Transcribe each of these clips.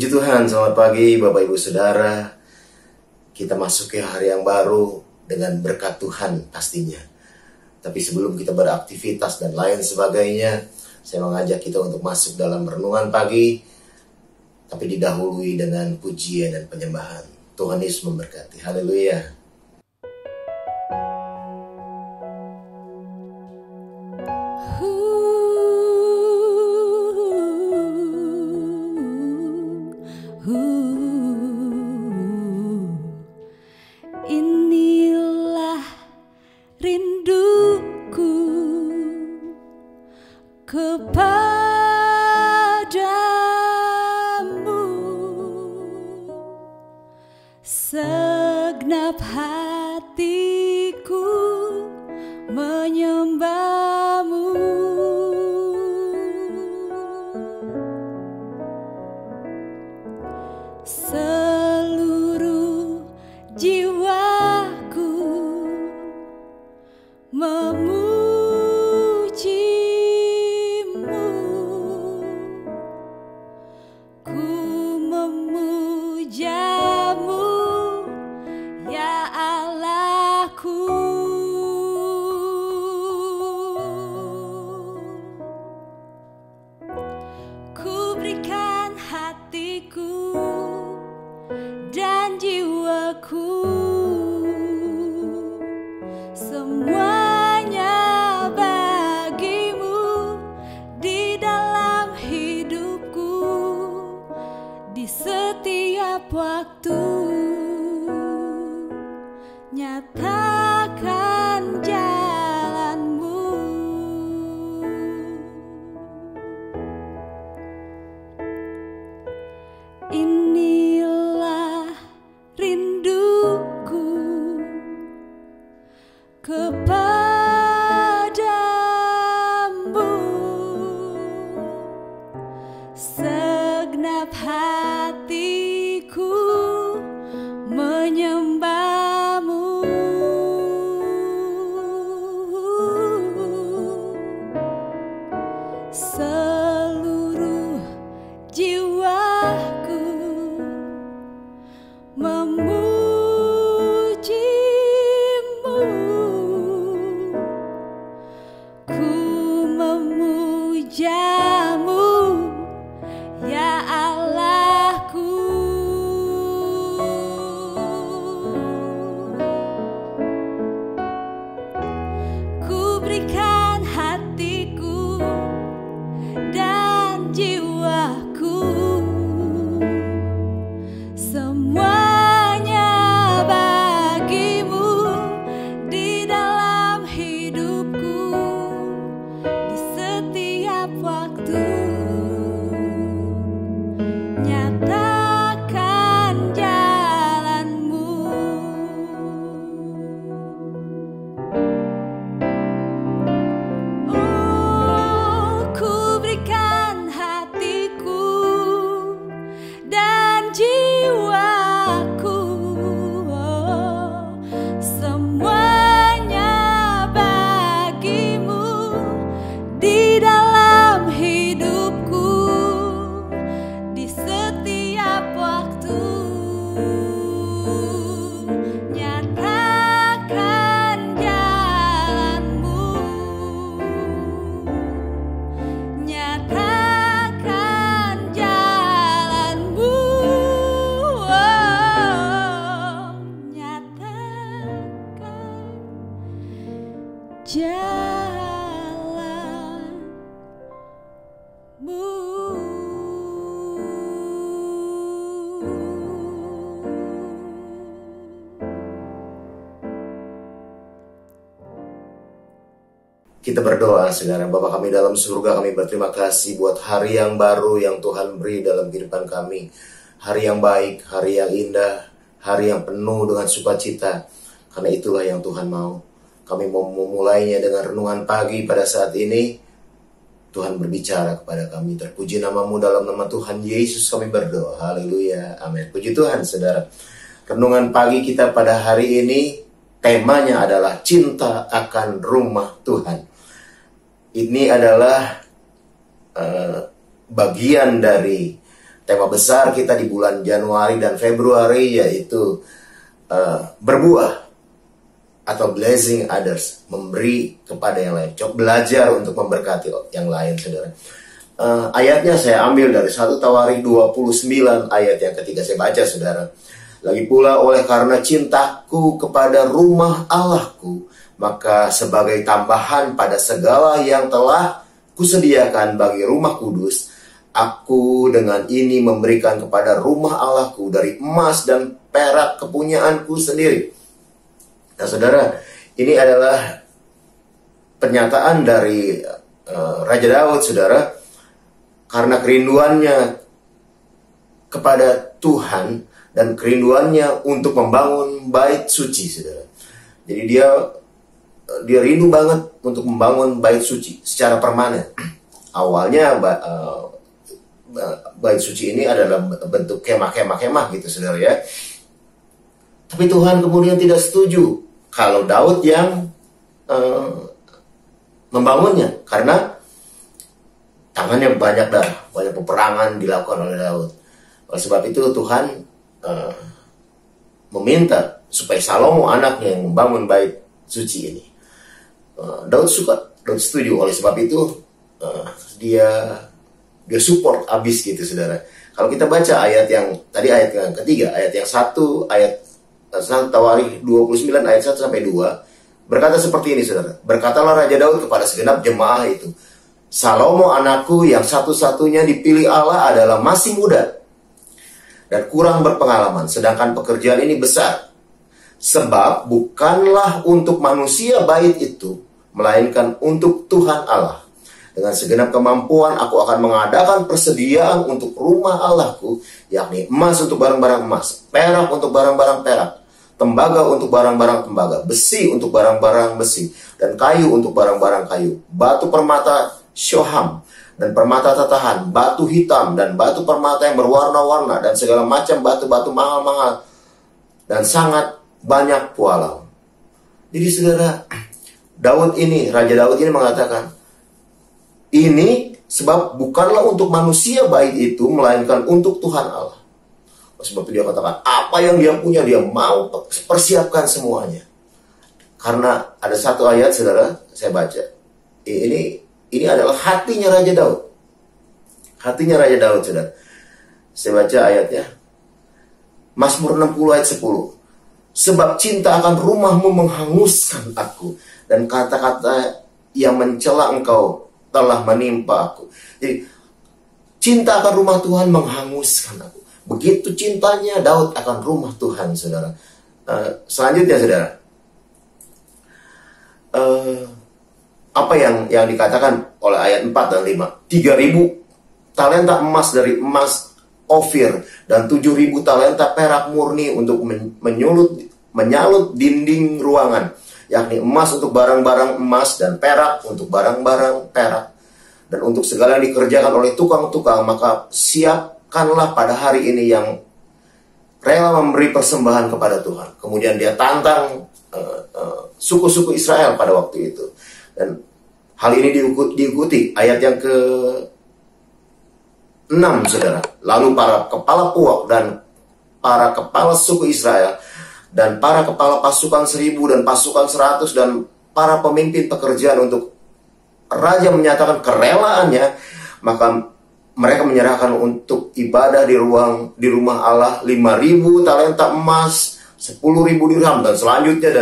Puji Tuhan, selamat pagi Bapak Ibu Saudara. Kita masuk ke hari yang baru dengan berkat Tuhan pastinya. Tapi sebelum kita beraktivitas dan lain sebagainya, saya mengajak kita untuk masuk dalam renungan pagi, tapi didahului dengan pujian dan penyembahan. Tuhan Yesus memberkati. Haleluya. Inilah rinduku kepadamu, segenap hatiku menyembahmu. Seluruh jiwaku memujimu, ku memujamu ya Allahku. Ku berikan hatiku dan jiwaku, semuanya bagimu di dalam hidupku, di setiap waktu. Nyatakan jalanmu. Inilah rinduku kepadamu, segenap hatiku menyembahmu. Seluruh jiwaku memujimu, ku memujamu ya Allahku. Ku berikan hatiku dan jiwaku, semuanya bagimu di dalam hidupku, di setiap waktu. Nyatakan jalanmu. Oh, ku berikan hatiku dan jiwaku, oh, semuanya bagimu di dalam hidupku, di setiap waktu. Nyatakan jalanmu. Nyatakan jalanmu. Oh, nyatakan jalanmu. Kita berdoa, saudara. Bapa kami dalam surga, kami berterima kasih buat hari yang baru yang Tuhan beri dalam kehidupan kami. Hari yang baik, hari yang indah, hari yang penuh dengan sukacita. Karena itulah yang Tuhan mau. Kami mau memulainya dengan renungan pagi pada saat ini. Tuhan berbicara kepada kami. Terpuji namamu, dalam nama Tuhan Yesus kami berdoa. Haleluya, amin. Puji Tuhan, saudara. Renungan pagi kita pada hari ini, temanya adalah cinta akan rumah Tuhan. Ini adalah bagian dari tema besar kita di bulan Januari dan Februari yaitu berbuah atau blessing others, memberi kepada yang lain. Coba belajar untuk memberkati yang lain, saudara. Ayatnya saya ambil dari 1 Tawarikh 29 ayat yang ketiga, saya baca, saudara. Lagi pula oleh karena cintaku kepada rumah Allahku, maka sebagai tambahan pada segala yang telah kusediakan bagi rumah kudus, aku dengan ini memberikan kepada rumah Allahku dari emas dan perak kepunyaanku sendiri. Nah, saudara, ini adalah pernyataan dari Raja Daud, saudara, karena kerinduannya kepada Tuhan dan kerinduannya untuk membangun bait suci, saudara. Jadi dia rindu banget untuk membangun bait suci secara permanen. Awalnya bait suci ini adalah bentuk kemah gitu, saudara ya. Tapi Tuhan kemudian tidak setuju kalau Daud yang membangunnya, karena tangannya banyak darah, banyak peperangan dilakukan oleh Daud. Oleh sebab itu Tuhan meminta supaya Salomo anaknya yang membangun bait suci ini. Daud setuju. Oleh sebab itu dia support abis gitu, saudara. Kalau kita baca ayat yang tadi, ayat yang ketiga, ayat yang 1, ayat 1 Tawarikh 29 ayat 1 sampai 2 berkata seperti ini, saudara. Berkatalah Raja Daud kepada segenap jemaah itu, Salomo anakku yang satu-satunya dipilih Allah adalah masih muda dan kurang berpengalaman, sedangkan pekerjaan ini besar. Sebab bukanlah untuk manusia bait itu, melainkan untuk Tuhan Allah. Dengan segenap kemampuan aku akan mengadakan persediaan untuk rumah Allahku, yakni emas untuk barang-barang emas, perak untuk barang-barang perak, tembaga untuk barang-barang tembaga, besi untuk barang-barang besi, dan kayu untuk barang-barang kayu, batu permata syoham dan permata tatahan, batu hitam dan batu permata yang berwarna-warna, dan segala macam batu-batu mahal-mahal, dan sangat banyak pualam. Jadi, saudara, Raja Daud ini mengatakan, ini sebab bukanlah untuk manusia bait itu, melainkan untuk Tuhan Allah. Sebab itu dia katakan, apa yang dia punya dia mau persiapkan semuanya. Karena ada satu ayat, saudara, saya baca. Ini adalah hatinya Raja Daud. Hatinya Raja Daud, saudara. Saya baca ayatnya. Mazmur 60 ayat 10. Sebab cinta akan rumahmu menghanguskan aku, dan kata-kata yang mencela engkau telah menimpa aku. Jadi, cinta akan rumah Tuhan menghanguskan aku. Begitu cintanya Daud akan rumah Tuhan, saudara. Selanjutnya, saudara. Apa yang dikatakan oleh ayat 4 dan 5. 3.000 talenta emas dari emas Ofir dan 7.000 talenta perak murni untuk menyalut dinding ruangan, yakni emas untuk barang-barang emas dan perak untuk barang-barang perak, dan untuk segala yang dikerjakan oleh tukang-tukang. Maka siapkanlah pada hari ini yang rela memberi persembahan kepada Tuhan. Kemudian dia tantang suku-suku Israel pada waktu itu. Dan hal ini diikuti ayat yang ke-6, saudara. Lalu para kepala puak dan para kepala suku Israel dan para kepala pasukan 1.000 dan pasukan 100 dan para pemimpin pekerjaan untuk raja menyatakan kerelaannya, maka mereka menyerahkan untuk ibadah di rumah Allah 5.000 talenta emas, 10.000 dirham, dan selanjutnya.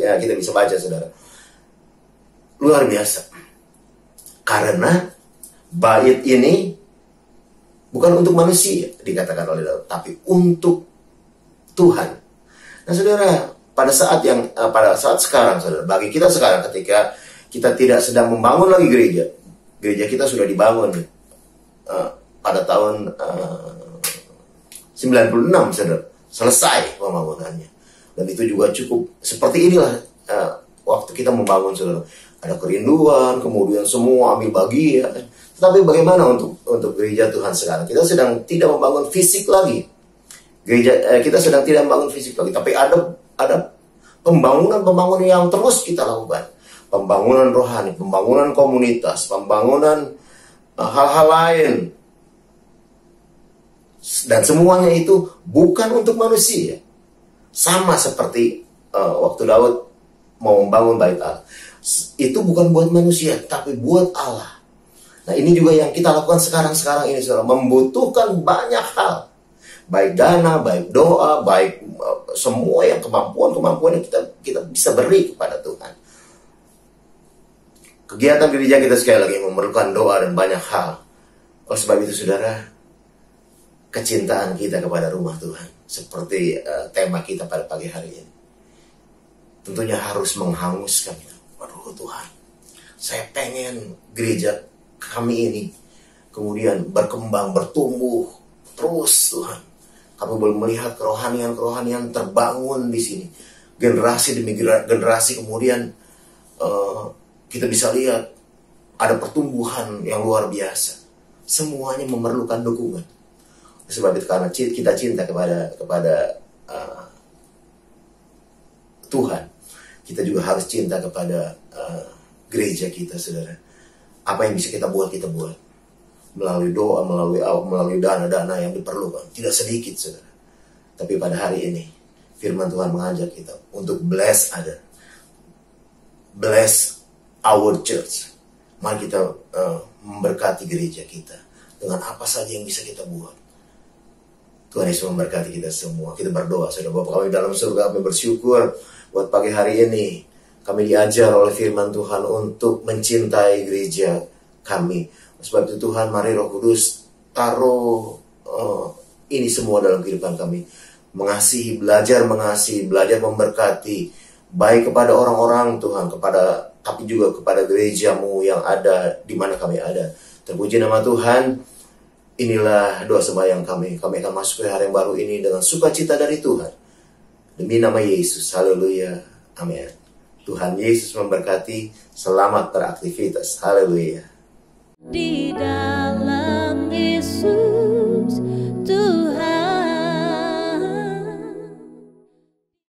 Ya, kita bisa baca, saudara. Luar biasa. Karena bait ini bukan untuk manusia, dikatakan oleh Daud, tapi untuk Tuhan. Nah, saudara, pada saat sekarang, saudara, bagi kita sekarang, ketika kita tidak sedang membangun lagi gereja kita sudah dibangun pada tahun 96, saudara, selesai pembangunannya. Dan itu juga cukup seperti inilah waktu kita membangun, saudara. Ada kerinduan, kemudian semua ambil bagian. Tetapi bagaimana untuk gereja Tuhan sekarang? Kita sedang tidak membangun fisik lagi. Kita sedang tidak membangun fisik lagi, tapi ada pembangunan yang terus kita lakukan. Pembangunan rohani, pembangunan komunitas, pembangunan hal-hal lain Dan semuanya itu bukan untuk manusia. Sama seperti waktu Daud mau membangun bait Allah. Itu bukan buat manusia, tapi buat Allah. Nah, ini juga yang kita lakukan sekarang ini, saudara. Membutuhkan banyak hal. Baik dana, baik doa, baik semua yang kemampuan yang kita bisa beri kepada Tuhan. Kegiatan gereja kita sekali lagi memerlukan doa dan banyak hal. Oleh sebab itu, saudara, kecintaan kita kepada rumah Tuhan, seperti tema kita pada pagi hari ini, tentunya harus menghanguskan. Aduh Tuhan, saya pengen gereja kami ini kemudian berkembang, bertumbuh terus Tuhan. Kami boleh melihat kerohanian terbangun di sini, generasi demi generasi. Kemudian kita bisa lihat ada pertumbuhan yang luar biasa. Semuanya memerlukan dukungan. Sebab itu karena kita cinta kepada Tuhan, kita juga harus cinta kepada gereja kita, saudara. Apa yang bisa kita buat, melalui doa, melalui dana-dana yang diperlukan, tidak sedikit, saudara. Tapi pada hari ini firman Tuhan mengajak kita untuk bless our church. Mari kita memberkati gereja kita dengan apa saja yang bisa kita buat. Tuhan Yesus memberkati kita semua. Kita berdoa, saudara. Bapa kami dalam surga, kami bersyukur buat pagi hari ini. Kami diajar oleh firman Tuhan untuk mencintai gereja kami. Sebab itu Tuhan, mari Roh Kudus taruh ini semua dalam kehidupan kami. Mengasihi, belajar memberkati, baik kepada orang-orang Tuhan, tapi juga kepada gerejamu yang ada di mana kami ada. Terpuji nama Tuhan. Inilah doa sembahyang kami. Kami akan masuk ke hari yang baru ini dengan sukacita dari Tuhan. Demi nama Yesus. Haleluya. Amin. Tuhan Yesus memberkati. Selamat beraktivitas. Haleluya. Di dalam